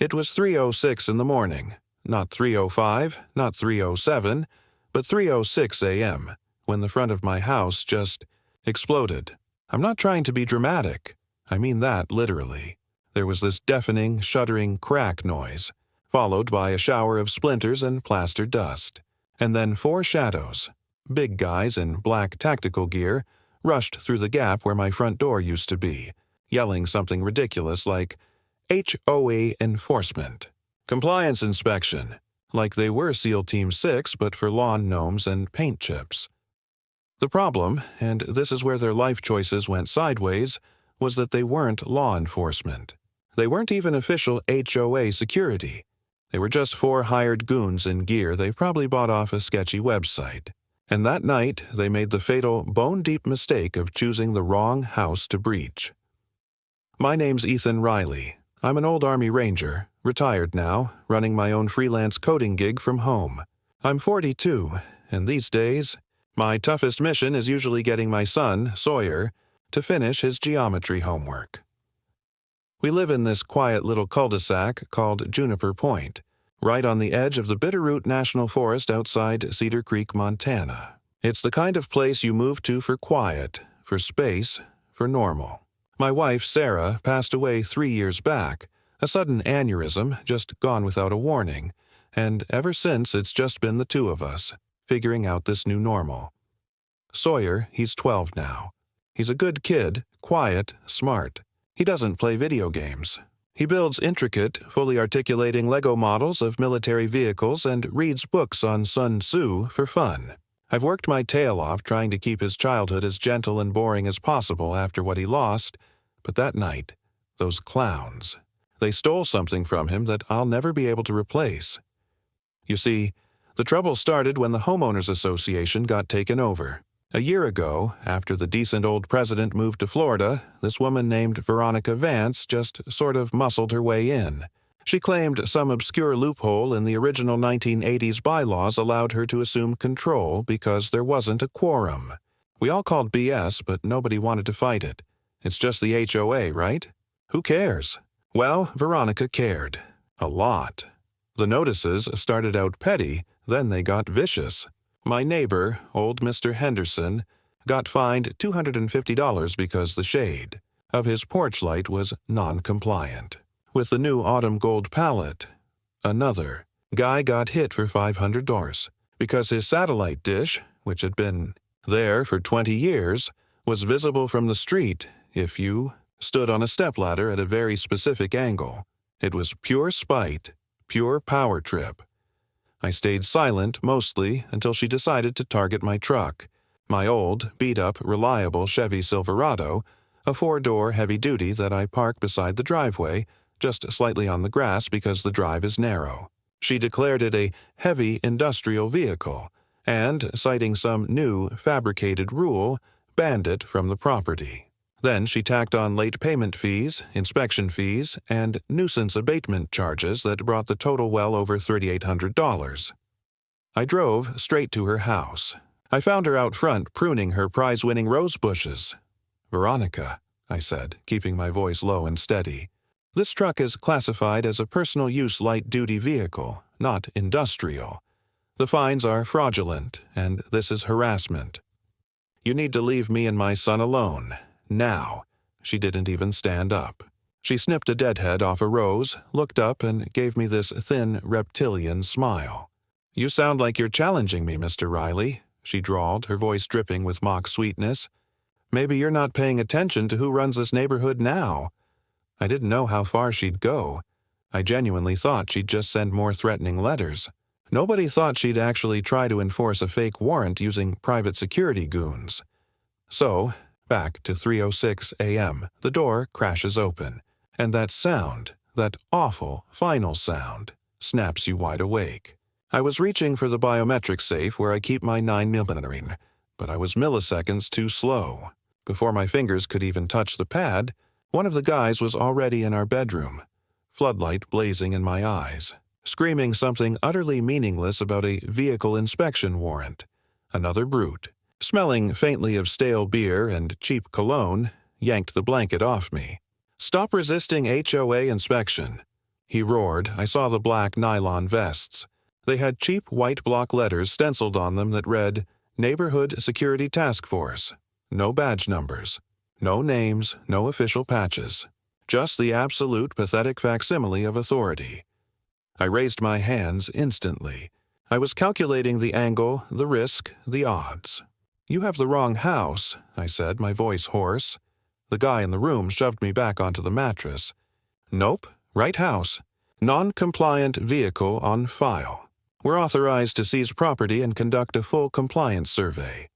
It was 3:06 in the morning, not 3:05, not 3:07, but 3:06 a.m., when the front of my house just exploded. I'm not trying to be dramatic. I mean that literally. There was this deafening, shuddering crack noise, followed by a shower of splinters and plaster dust. And then 4 shadows, big guys in black tactical gear, rushed through the gap where my front door used to be, yelling something ridiculous like, HOA enforcement, compliance inspection, like they were SEAL Team 6 but for lawn gnomes and paint chips. The problem, and this is where their life choices went sideways, was that they weren't law enforcement. They weren't even official HOA security. They were just 4 hired goons in gear they probably bought off a sketchy website. And that night, they made the fatal, bone-deep mistake of choosing the wrong house to breach. My name's Ethan Riley. I'm an old Army Ranger, retired now, running my own freelance coding gig from home. I'm 42, and these days, my toughest mission is usually getting my son, Sawyer, to finish his geometry homework. We live in this quiet little cul-de-sac called Juniper Point, right on the edge of the Bitterroot National Forest outside Cedar Creek, Montana. It's the kind of place you move to for quiet, for space, for normal. My wife, Sarah, passed away 3 years back, a sudden aneurysm, just gone without a warning, and ever since it's just been the 2 of us, figuring out this new normal. Sawyer, he's 12 now. He's a good kid, quiet, smart. He doesn't play video games. He builds intricate, fully articulating Lego models of military vehicles and reads books on Sun Tzu for fun. I've worked my tail off trying to keep his childhood as gentle and boring as possible after what he lost, but that night, those clowns, they stole something from him that I'll never be able to replace. You see, the trouble started when the Homeowners Association got taken over. A year ago, after the decent old president moved to Florida, this woman named Veronica Vance just sort of muscled her way in. She claimed some obscure loophole in the original 1980s bylaws allowed her to assume control because there wasn't a quorum. We all called BS, but nobody wanted to fight it. It's just the HOA, right? Who cares? Well, Veronica cared. A lot. The notices started out petty, then they got vicious. My neighbor, old Mr. Henderson, got fined $250 because the shade of his porch light was non-compliant. With the new autumn gold palette, another guy got hit for $500 because his satellite dish, which had been there for 20 years, was visible from the street if you stood on a stepladder at a very specific angle. It was pure spite, pure power trip. I stayed silent, mostly, until she decided to target my truck, my old, beat-up, reliable Chevy Silverado, a 4-door heavy-duty that I park beside the driveway, just slightly on the grass because the drive is narrow. She declared it a heavy industrial vehicle, and, citing some new, fabricated rule, banned it from the property. Then she tacked on late payment fees, inspection fees, and nuisance abatement charges that brought the total well over $3,800. I drove straight to her house. I found her out front pruning her prize-winning rose bushes. "Veronica," I said, keeping my voice low and steady, "this truck is classified as a personal use light-duty vehicle, not industrial. The fines are fraudulent, and this is harassment. You need to leave me and my son alone. Now." She didn't even stand up. She snipped a deadhead off a rose, looked up, and gave me this thin, reptilian smile. "You sound like you're challenging me, Mr. Riley," she drawled, her voice dripping with mock sweetness. "Maybe you're not paying attention to who runs this neighborhood now." I didn't know how far she'd go. I genuinely thought she'd just send more threatening letters. Nobody thought she'd actually try to enforce a fake warrant using private security goons. So, back to 3:06 a.m., the door crashes open, and that sound, that awful, final sound, snaps you wide awake. I was reaching for the biometric safe where I keep my 9mm, but I was milliseconds too slow. Before my fingers could even touch the pad, one of the guys was already in our bedroom, floodlight blazing in my eyes, screaming something utterly meaningless about a vehicle inspection warrant. Another brute, smelling faintly of stale beer and cheap cologne, yanked the blanket off me. "Stop resisting HOA inspection." he roared. I saw the black nylon vests. They had cheap white block letters stenciled on them that read, Neighborhood Security Task Force. No badge numbers. No names, no official patches. Just the absolute pathetic facsimile of authority. I raised my hands instantly. I was calculating the angle, the risk, the odds. You have the wrong house, I said, my voice hoarse. The guy in the room shoved me back onto the mattress. Nope, right house. Non-compliant vehicle on file. We're authorized to seize property and conduct a full compliance survey.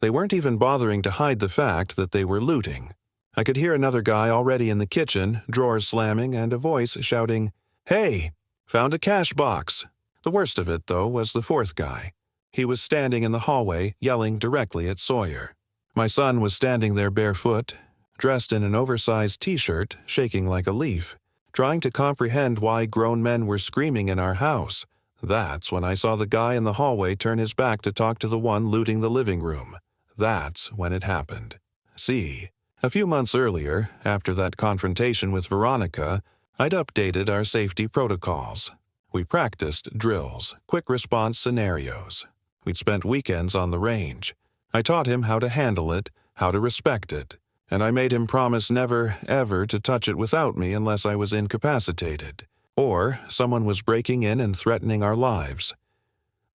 They weren't even bothering to hide the fact that they were looting. I could hear another guy already in the kitchen, drawers slamming, and a voice shouting, Hey, found a cash box. The worst of it, though, was the fourth guy. He was standing in the hallway, yelling directly at Sawyer. My son was standing there barefoot, dressed in an oversized t-shirt, shaking like a leaf, trying to comprehend why grown men were screaming in our house. That's when I saw the guy in the hallway turn his back to talk to the one looting the living room. That's when it happened. See, a few months earlier, after that confrontation with Veronica, I'd updated our safety protocols. We practiced drills, quick response scenarios. We'd spent weekends on the range. I taught him how to handle it, how to respect it, and I made him promise never, ever to touch it without me unless I was incapacitated, or someone was breaking in and threatening our lives.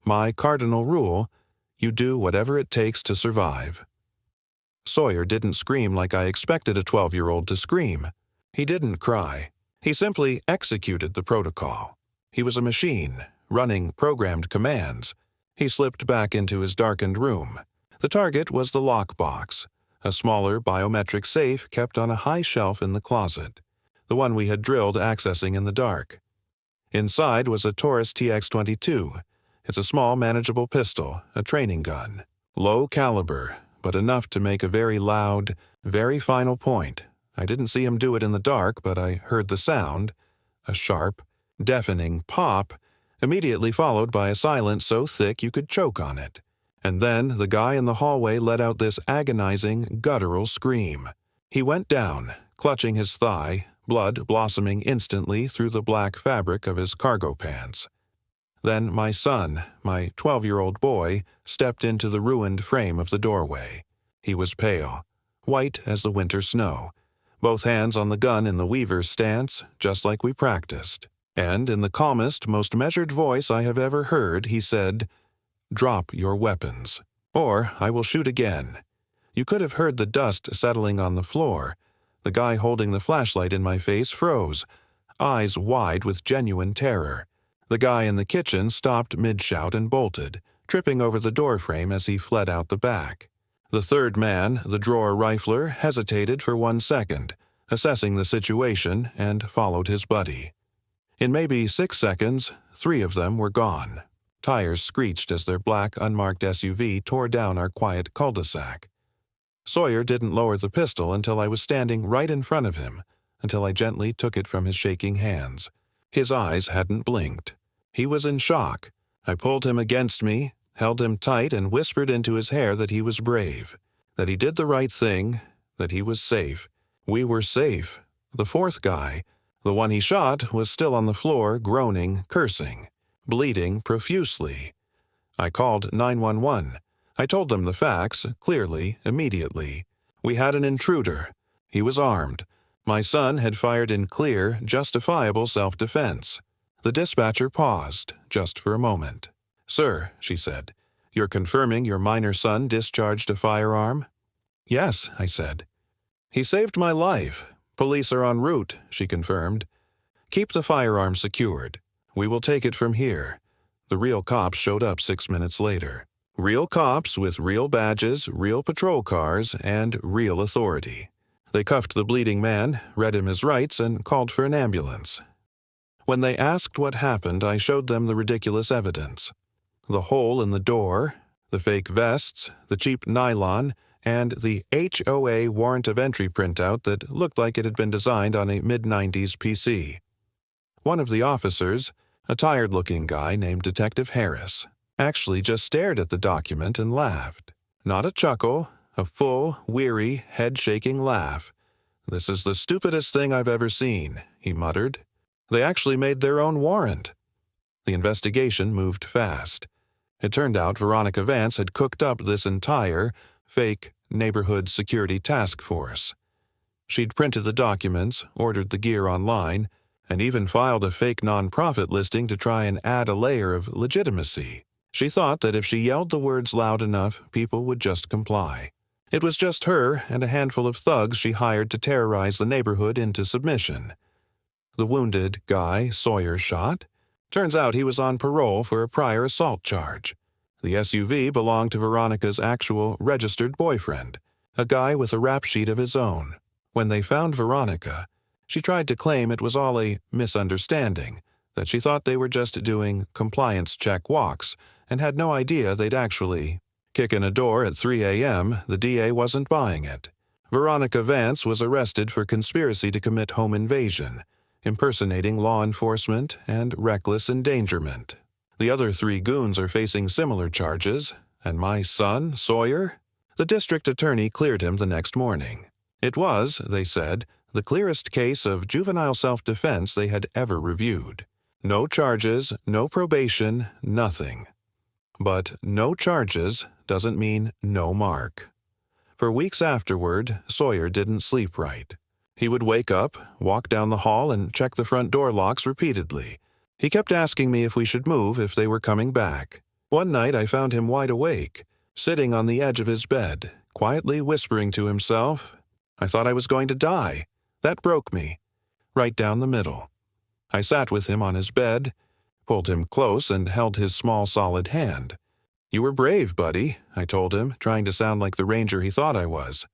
My cardinal rule, you do whatever it takes to survive. Sawyer didn't scream like I expected a 12-year-old to scream. He didn't cry. He simply executed the protocol. He was a machine, running programmed commands. He slipped back into his darkened room. The target was the lockbox, a smaller biometric safe kept on a high shelf in the closet, the one we had drilled accessing in the dark. Inside was a Taurus TX-22. It's a small, manageable pistol, a training gun. Low caliber, but enough to make a very loud, very final point. I didn't see him do it in the dark, but I heard the sound, a sharp, deafening pop, immediately followed by a silence so thick you could choke on it. And then the guy in the hallway let out this agonizing, guttural scream. He went down, clutching his thigh, blood blossoming instantly through the black fabric of his cargo pants. Then my son, my 12-year-old boy, stepped into the ruined frame of the doorway. He was pale, white as the winter snow, both hands on the gun in the weaver's stance, just like we practiced. And in the calmest, most measured voice I have ever heard, he said, Drop your weapons, or I will shoot again. You could have heard the dust settling on the floor. The guy holding the flashlight in my face froze, eyes wide with genuine terror. The guy in the kitchen stopped mid-shout and bolted, tripping over the doorframe as he fled out the back. The third man, the drawer rifler, hesitated for 1 second, assessing the situation, and followed his buddy. In maybe 6 seconds, 3 of them were gone. Tires screeched as their black, unmarked SUV tore down our quiet cul-de-sac. Sawyer didn't lower the pistol until I was standing right in front of him, until I gently took it from his shaking hands. His eyes hadn't blinked. He was in shock. I pulled him against me, held him tight, and whispered into his hair that he was brave, that he did the right thing, that he was safe. We were safe. The fourth guy, the one he shot, was still on the floor, groaning, cursing, bleeding profusely. I called 911. I told them the facts, clearly, immediately. We had an intruder. He was armed. My son had fired in clear, justifiable self-defense. The dispatcher paused, just for a moment. "Sir," she said, "you're confirming your minor son discharged a firearm?" "Yes," I said. "He saved my life. Police are en route," she confirmed. "Keep the firearm secured. We will take it from here." The real cops showed up 6 minutes later. Real cops with real badges, real patrol cars, and real authority. They cuffed the bleeding man, read him his rights, and called for an ambulance. When they asked what happened, I showed them the ridiculous evidence. The hole in the door, the fake vests, the cheap nylon, and the HOA warrant of entry printout that looked like it had been designed on a mid-90s PC. One of the officers, a tired-looking guy named Detective Harris, actually just stared at the document and laughed. Not a chuckle, a full, weary, head-shaking laugh. "This is the stupidest thing I've ever seen," he muttered. They actually made their own warrant. The investigation moved fast. It turned out Veronica Vance had cooked up this entire, fake, neighborhood security task force. She'd printed the documents, ordered the gear online, and even filed a fake nonprofit listing to try and add a layer of legitimacy. She thought that if she yelled the words loud enough, people would just comply. It was just her and a handful of thugs she hired to terrorize the neighborhood into submission. The wounded guy Sawyer shot? Turns out he was on parole for a prior assault charge. The SUV belonged to Veronica's actual registered boyfriend, a guy with a rap sheet of his own. When they found Veronica, she tried to claim it was all a misunderstanding, that she thought they were just doing compliance check walks and had no idea they'd actually kick in a door at 3 a.m. The DA wasn't buying it. Veronica Vance was arrested for conspiracy to commit home invasion, impersonating law enforcement, and reckless endangerment. The other 3 goons are facing similar charges, and my son, Sawyer? The district attorney cleared him the next morning. It was, they said, the clearest case of juvenile self-defense they had ever reviewed. No charges, no probation, nothing. But no charges doesn't mean no mark. For weeks afterward, Sawyer didn't sleep right. He would wake up, walk down the hall, and check the front door locks repeatedly. He kept asking me if we should move if they were coming back. One night I found him wide awake, sitting on the edge of his bed, quietly whispering to himself. I thought I was going to die. That broke me. Right down the middle. I sat with him on his bed, pulled him close, and held his small solid hand. You were brave, buddy, I told him, trying to sound like the ranger he thought I was.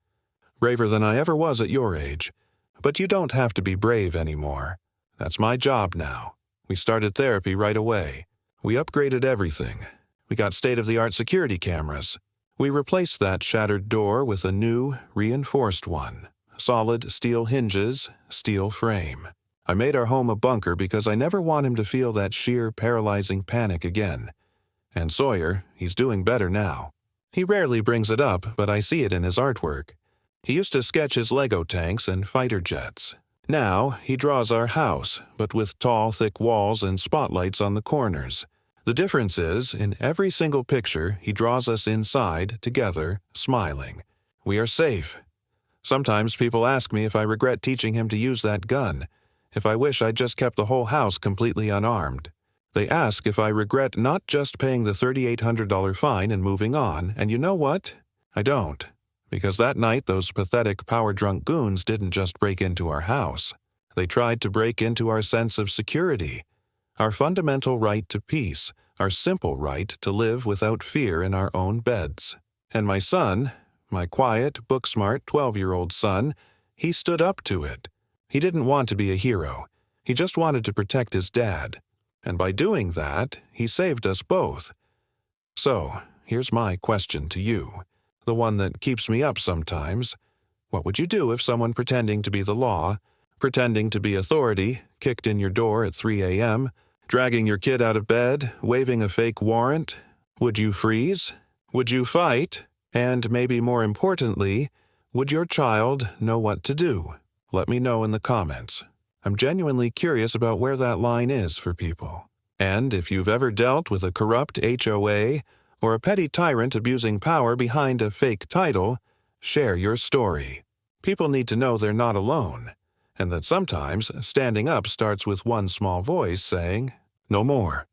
Braver than I ever was at your age. But you don't have to be brave anymore. That's my job now. We started therapy right away. We upgraded everything. We got state-of-the-art security cameras. We replaced that shattered door with a new, reinforced one. Solid steel hinges, steel frame. I made our home a bunker because I never want him to feel that sheer, paralyzing panic again. And Sawyer, he's doing better now. He rarely brings it up, but I see it in his artwork. He used to sketch his Lego tanks and fighter jets. Now, he draws our house, but with tall, thick walls and spotlights on the corners. The difference is, in every single picture, he draws us inside, together, smiling. We are safe. Sometimes people ask me if I regret teaching him to use that gun, if I wish I'd just kept the whole house completely unarmed. They ask if I regret not just paying the $3,800 fine and moving on, and you know what? I don't. Because that night those pathetic power-drunk goons didn't just break into our house. They tried to break into our sense of security, our fundamental right to peace, our simple right to live without fear in our own beds. And my son, my quiet, book-smart 12-year-old son, he stood up to it. He didn't want to be a hero. He just wanted to protect his dad. And by doing that, he saved us both. So, here's my question to you. The one that keeps me up sometimes. What would you do if someone pretending to be the law, pretending to be authority, kicked in your door at 3 a.m., dragging your kid out of bed, waving a fake warrant? Would you freeze? Would you fight? And maybe more importantly, would your child know what to do? Let me know in the comments. I'm genuinely curious about where that line is for people. And if you've ever dealt with a corrupt HOA, or a petty tyrant abusing power behind a fake title, share your story. People need to know they're not alone, and that sometimes standing up starts with one small voice saying, "No more."